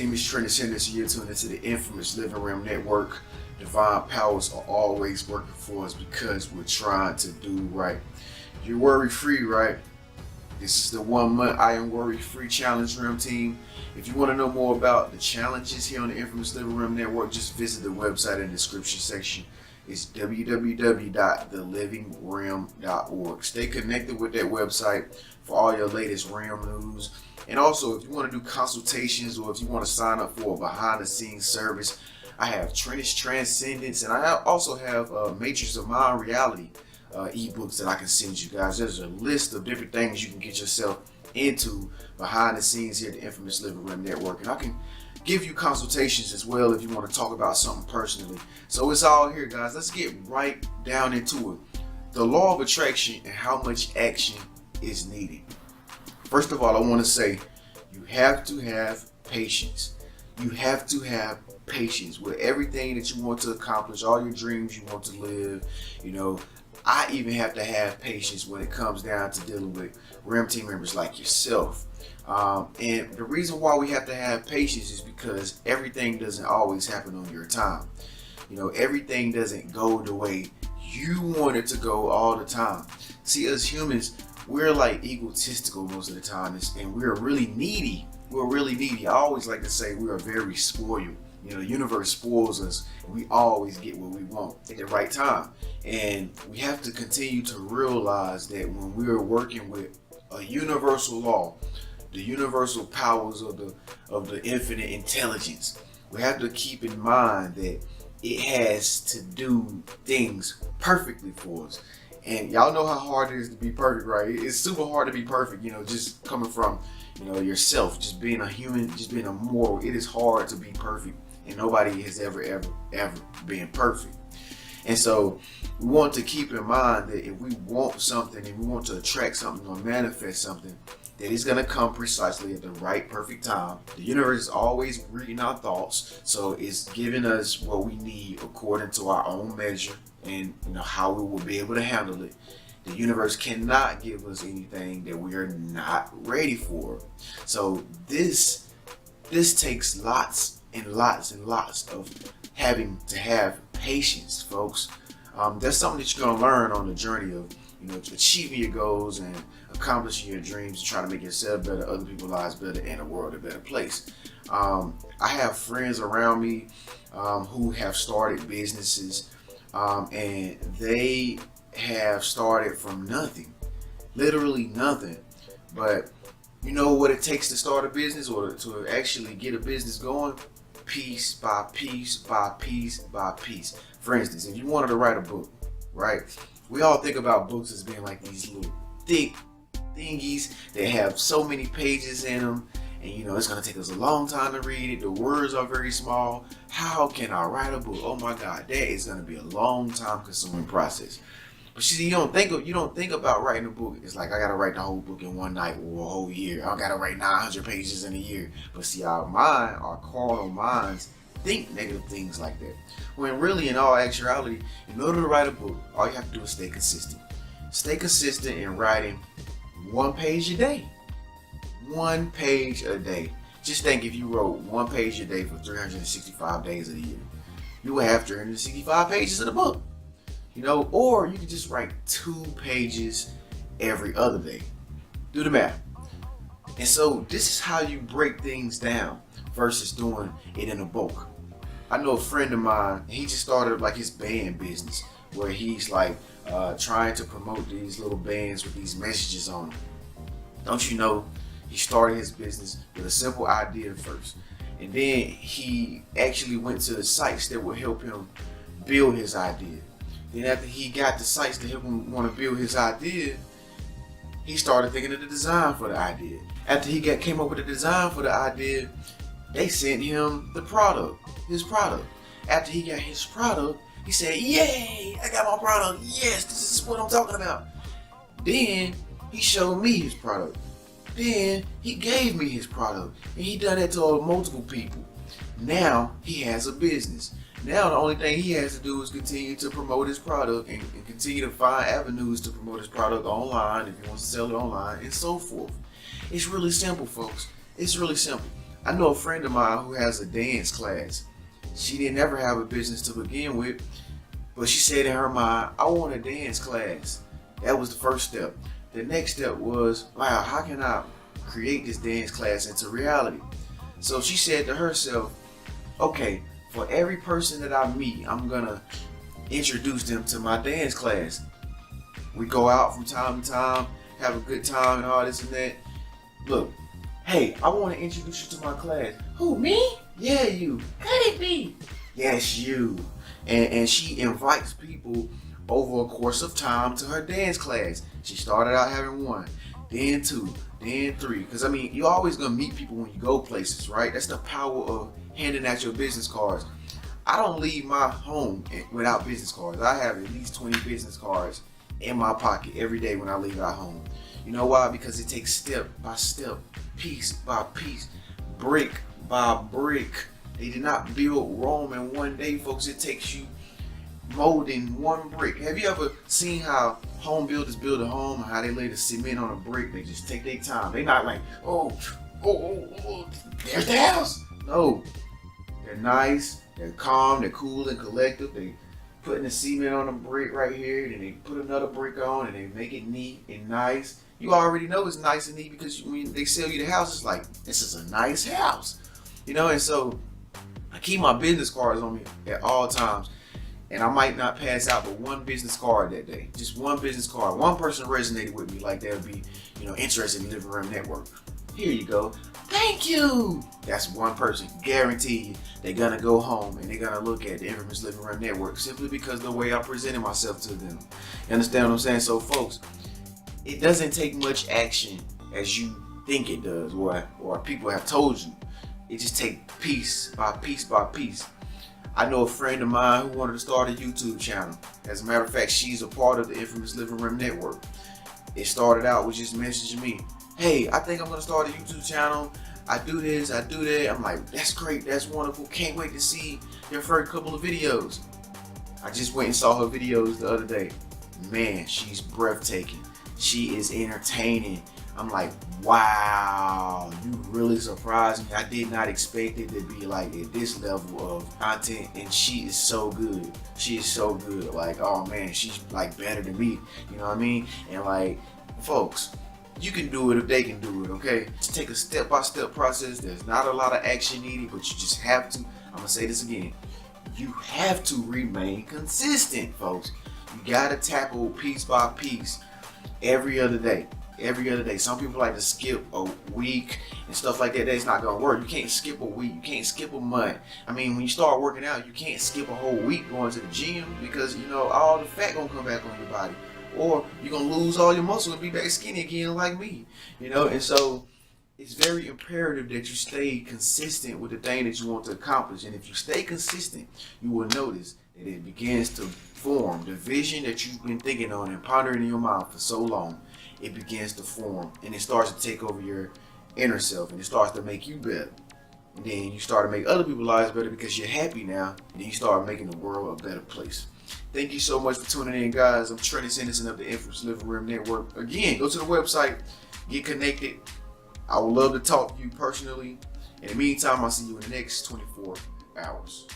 team, it's Trent Sanders here, tuned into the infamous Living Realm Network. Divine powers are always working for us because we're trying to do right. You're worry-free, right? This is the 1 month I am worry-free challenge, Realm team. If you want to know more about the challenges here on the infamous Living Realm Network, just visit the website in the description section. It's www.thelivingrealm.org. Stay connected with that website for all your latest realm news. And also, if you want to do consultations or if you want to sign up for a behind-the-scenes service, I have Trent's Transcendence, and I also have Matrix of Mind Reality ebooks that I can send you guys. There's a list of different things you can get yourself into behind the scenes here at the infamous Living Realm Network, and I can give you consultations as well if you want to talk about something personally. So it's all here, guys. Let's get right down into it. The law of attraction and how much action is needed. First of all, I want to say you have to have patience. You have to have patience with everything that you want to accomplish, all your dreams you want to live. You know, I even have to have patience when it comes down to dealing with Realm team members like yourself. And the reason why we have to have patience is because everything doesn't always happen on your time. You know, everything doesn't go the way you want it to go all the time. See, us humans, we're like egotistical most of the time, and we're really needy. We're really needy. I always like to say we are very spoiled. You know, the universe spoils us, and we always get what we want at the right time. And we have to continue to realize that when we are working with a universal law, the universal powers of the infinite intelligence, we have to keep in mind that it has to do things perfectly for us. And y'all know how hard it is to be perfect, right? It's super hard to be perfect, you know, just coming from, you know, yourself, just being a human, just being a mortal. It is hard to be perfect, and nobody has ever been perfect. And so we want to keep in mind that if we want something and we want to attract something or manifest something, that it's going to come precisely at the right perfect time. The universe is always reading our thoughts, so it's giving us what we need according to our own measure and, you know, how we will be able to handle it. The universe cannot give us anything that we are not ready for. So this takes lots and lots and lots of having to have patience, folks. That's something that you're going to learn on the journey of, you know, achieving your goals and accomplishing your dreams, and trying to make yourself better, other people's lives better, and the world a better place. I have friends around me who have started businesses, and they have started from nothing, literally nothing. But you know what it takes to start a business or to actually get a business going? Piece by piece by piece by piece. For instance, if you wanted to write a book, right? We all think about books as being like these little thick thingies that have so many pages in them, and you know, it's gonna take us a long time to read it. The words are very small. How can I write a book? Oh my God, that is gonna be a long time consuming process. But you see, you don't think about writing a book. It's like, I gotta write the whole book in one night or a whole year. I gotta write 900 pages in a year. But see, our carnal minds think negative things like that. When really, in all actuality, in order to write a book, all you have to do is stay consistent. Stay consistent in writing 1 page a day. 1 page a day. Just think, if you wrote 1 page a day for 365 days of the year, you will have 365 pages of the book. You know, or you could just write 2 pages every other day. Do the math. And so this is how you break things down versus doing it in a bulk. I know a friend of mine, he just started like his band business, where he's like trying to promote these little bands with these messages on them. Don't you know, he started his business with a simple idea first, and then he actually went to the sites that would help him build his idea. Then after he got the sites to help him want to build his idea, he started thinking of the design for the idea. After he came up with the design for the idea, they sent him the product, his product. After he got his product, he said, "Yay, I got my product. Yes, this is what I'm talking about." Then he showed me his product. Then he gave me his product, and he done that to multiple people. Now he has a business. Now the only thing he has to do is continue to promote his product and continue to find avenues to promote his product online if he wants to sell it online, and so forth. It's really simple, folks. It's really simple. I know a friend of mine who has a dance class. She didn't ever have a business to begin with, but she said in her mind, I want a dance class. That was the first step. The next step was, wow, how can I create this dance class into reality? So she said to herself, okay, for every person that I meet, I'm gonna introduce them to my dance class. We go out from time to time, have a good time and all this and that. Look, hey, I want to introduce you to my class. Who, me? Yeah, you. Could it be? Yes, you. And she invites people over a course of time to her dance class. She started out having 1, then 2, then 3. Because I mean, you're always gonna meet people when you go places, right? That's the power of handing out your business cards. I don't leave my home without business cards. I have at least 20 business cards in my pocket every day when I leave out home. You know why? Because it takes step by step, piece by piece, brick by brick. They did not build Rome in one day, folks. It takes you molding one brick. Have you ever seen how home builders build a home and how they lay the cement on a brick? They just take their time. They're not like, oh, there's the house. No, they're nice, they're calm, they're cool and collective. They putting the cement on a brick right here, then they put another brick on and they make it neat and nice. You already know it's nice and neat because when they sell you the house, it's like, this is a nice house. You know, and so I keep my business cards on me at all times. And I might not pass out but one business card that day. Just one business card. One person resonated with me like they'll be, interested in Living Room Network. Here you go. Thank you. That's one person. Guarantee you they're gonna go home and they're gonna look at the Infamous Living Room Network simply because of the way I presented myself to them. You understand what I'm saying? So folks, it doesn't take much action as you think it does or people have told you. It just takes piece by piece by piece. I know a friend of mine who wanted to start a YouTube channel. As a matter of fact, she's a part of the Infamous Living Room Network. It started out with just messaging me, hey, I think I'm gonna start a YouTube channel. I do this, I do that. I'm like, that's great, that's wonderful. Can't wait to see your first couple of videos. I just went and saw her videos the other day. Man, she's breathtaking. She is entertaining. I'm like, wow, you really surprised me. I did not expect it to be like at this level of content, and she is so good. She is so good. Like, oh man, she's like better than me. You know what I mean? And like, folks, you can do it if they can do it, okay? Just take a step-by-step process. There's not a lot of action needed, but you just have to, I'm gonna say this again, you have to remain consistent, folks. You gotta tackle piece by piece every other day. Every other day. Some people like to skip a week and stuff like that. That's not gonna work. You can't skip a week. You can't skip a month. I mean, when you start working out, you can't skip a whole week going to the gym because all the fat gonna come back on your body, or you're gonna lose all your muscle and be back skinny again like me. And so it's very imperative that you stay consistent with the thing that you want to accomplish. And if you stay consistent, you will notice that it begins to form. The vision that you've been thinking on and pondering in your mind for so long, it begins to form, and it starts to take over your inner self, and it starts to make you better. And then you start to make other people's lives better because you're happy now, and then you start making the world a better place. Thank you so much for tuning in, guys. I'm Trent Henderson of the Infamous Living Room Network. Again, go to the website, get connected. I would love to talk to you personally. In the meantime, I'll see you in the next 24 hours.